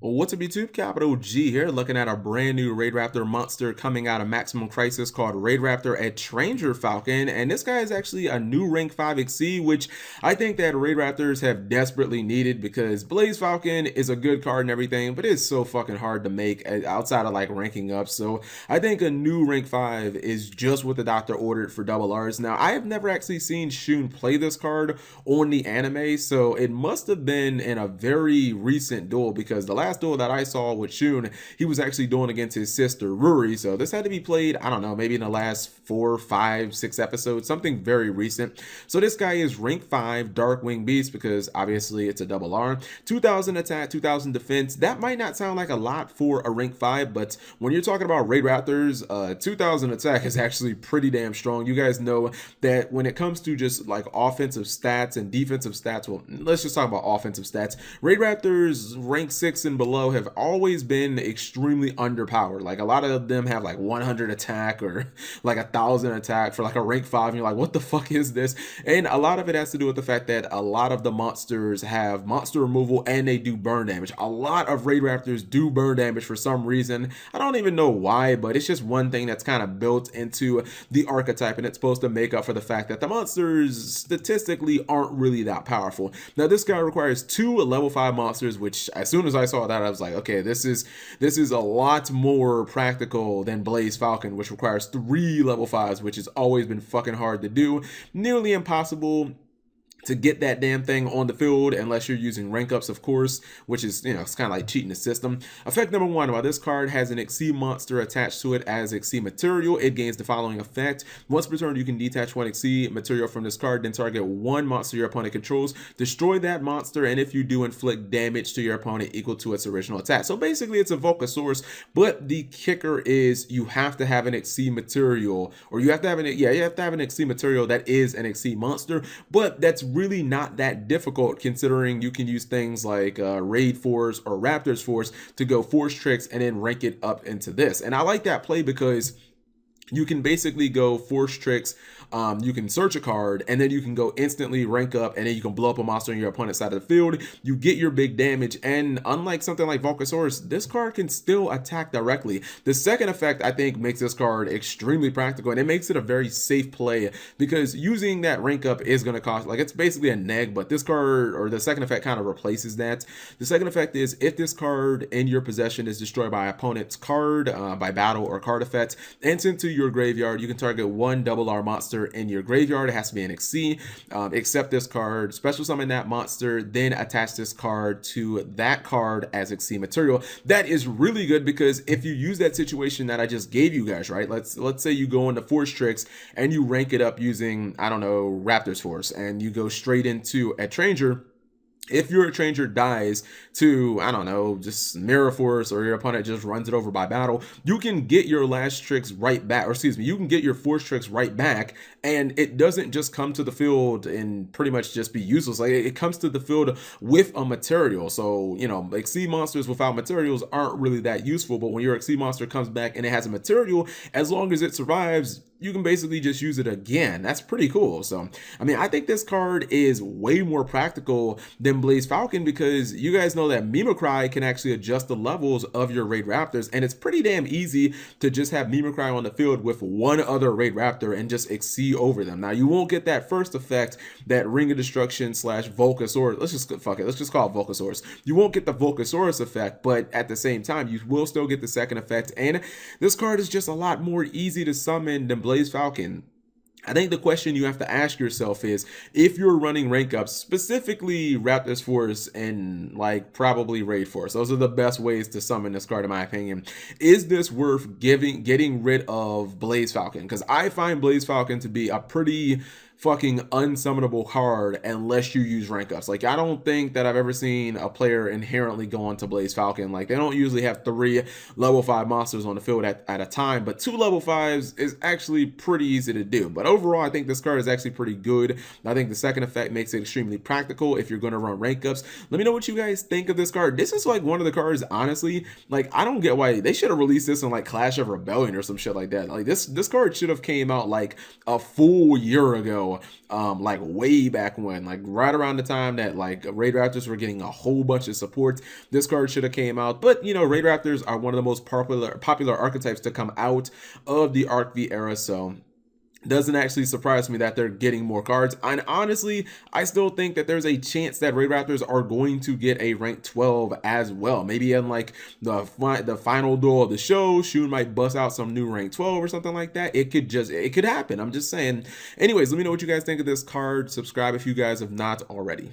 Well, what's up YouTube? Capital G here, looking at a brand new Raidraptor monster coming out of Maximum Crisis called Raidraptor Étranger Falcon, and this guy is actually a new rank 5 XC, which I think that Raidraptors have desperately needed because Blaze Falcon is a good card and everything, but it's so fucking hard to make outside of like ranking up. So I think a new rank 5 is just what the doctor ordered for double Rs. Now, I have never actually seen Shun play this card on the anime, so it must have been in a very recent duel because the last duel that I saw with Shun, he was actually doing against his sister Ruri. So this had to be played, I don't know, maybe in the last 4, 5, 6 episodes, something very recent. So this guy is rank 5 Darkwing Beast because obviously it's a double R. 2000 attack, 2000 defense. That might not sound like a lot for a rank 5, but when you're talking about Raidraptors, 2000 attack is actually pretty damn strong. You guys know that when it comes to just like offensive stats and defensive stats, well, let's just talk about offensive stats. Raidraptors rank 6 and below have always been extremely underpowered. Like a lot of them have like 100 attack or like 1000 attack for like a rank 5, and you're like, what the fuck is this? And a lot of it has to do with the fact that a lot of the monsters have monster removal and they do burn damage. A lot of Raidraptors do burn damage for some reason. I don't even know why, but it's just one thing that's kind of built into the archetype, and it's supposed to make up for the fact that the monsters statistically aren't really that powerful. Now this guy requires 2 level 5 monsters, which as soon as I saw that I was like, okay, this is a lot more practical than Blaze Falcon, which requires 3 level 5s, which has always been fucking hard to do, nearly impossible to get that damn thing on the field unless you're using rank ups, of course, which is, you know, it's kind of like cheating the system. Effect number 1, while this card has an XC monster attached to it as XC material, it gains the following effect. Once per turn, you can detach 1 XC material from this card, then target 1 monster your opponent controls, destroy that monster, and if you do, inflict damage to your opponent equal to its original attack. So basically it's a Volcasaurus, but the kicker is you have to have an XC material, or you have to have an XC material that is an XC monster, but that's really not that difficult considering you can use things like Raid Force or Raptors Force to go force tricks and then rank it up into this. And I like that play because you can basically go force tricks, you can search a card, and then you can go instantly rank up, and then you can blow up a monster on your opponent's side of the field. You get your big damage, and unlike something like Volcasaurus, this card can still attack directly. The second effect, I think, makes this card extremely practical, and it makes it a very safe play because using that rank up is going to cost, like, it's basically a neg, but this card, or the second effect, kind of replaces that. The second effect is if this card in your possession is destroyed by opponent's card, by battle or card effect, and sent to your graveyard, you can target 1 double R monster in your graveyard. It has to be an XC. Except this card, special summon that monster, then attach this card to that card as XC material. That is really good because if you use that situation that I just gave you guys, right? Let's say you go into force tricks and you rank it up using, I don't know, Raptors Force, and you go straight into Étranger. If your Étranger dies to, I don't know, just Mirror Force, or your opponent just runs it over by battle, you can get your last tricks right back, or excuse me, you can get your force tricks right back, and it doesn't just come to the field and pretty much just be useless. Like, it comes to the field with a material. So, you know, XC monsters without materials aren't really that useful, but when your XC monster comes back and it has a material, as long as it survives, you can basically just use it again. That's pretty cool. So, I mean, I think this card is way more practical than Blaze Falcon because you guys know that MegaCapitalG can actually adjust the levels of your Raidraptors, and it's pretty damn easy to just have MegaCapitalG on the field with one other Raidraptor and just exceed over them. Now, you won't get that first effect, that Ring of Destruction / Volcasaurus. Let's just fuck it. Let's just call it Volcasaurus. You won't get the Volcasaurus effect, but at the same time, you will still get the second effect, and this card is just a lot more easy to summon than Blaze Falcon. I think the question you have to ask yourself is, if you're running rank ups, specifically Raptors Force and like probably Raid Force, those are the best ways to summon this card in my opinion, is this worth getting rid of Blaze Falcon? Because I find Blaze Falcon to be a pretty fucking unsummonable card unless you use rank ups. Like, I don't think that I've ever seen a player inherently go on to Blaze Falcon. Like, they don't usually have 3 level 5 monsters on the field at a time, but 2 level 5s is actually pretty easy to do. But overall, I think this card is actually pretty good. I think the second effect makes it extremely practical if you're going to run rank ups. Let me know what you guys think of this card. This is like one of the cards, honestly, like, I don't get why they should have released this on like Clash of Rebellion or some shit like that. Like, this card should have came out like a full year ago know, like way back when, like right around the time that like Raidraptors were getting a whole bunch of support, this card should have came out. But you know, Raidraptors are one of the most popular archetypes to come out of the Arc V era, so doesn't actually surprise me that they're getting more cards. And honestly, I still think that there's a chance that Raidraptors are going to get a rank 12 as well. Maybe in like the final duel of the show, Shun might bust out some new rank 12 or something like that. It could happen. I'm just saying. Anyways, let me know what you guys think of this card. Subscribe if you guys have not already.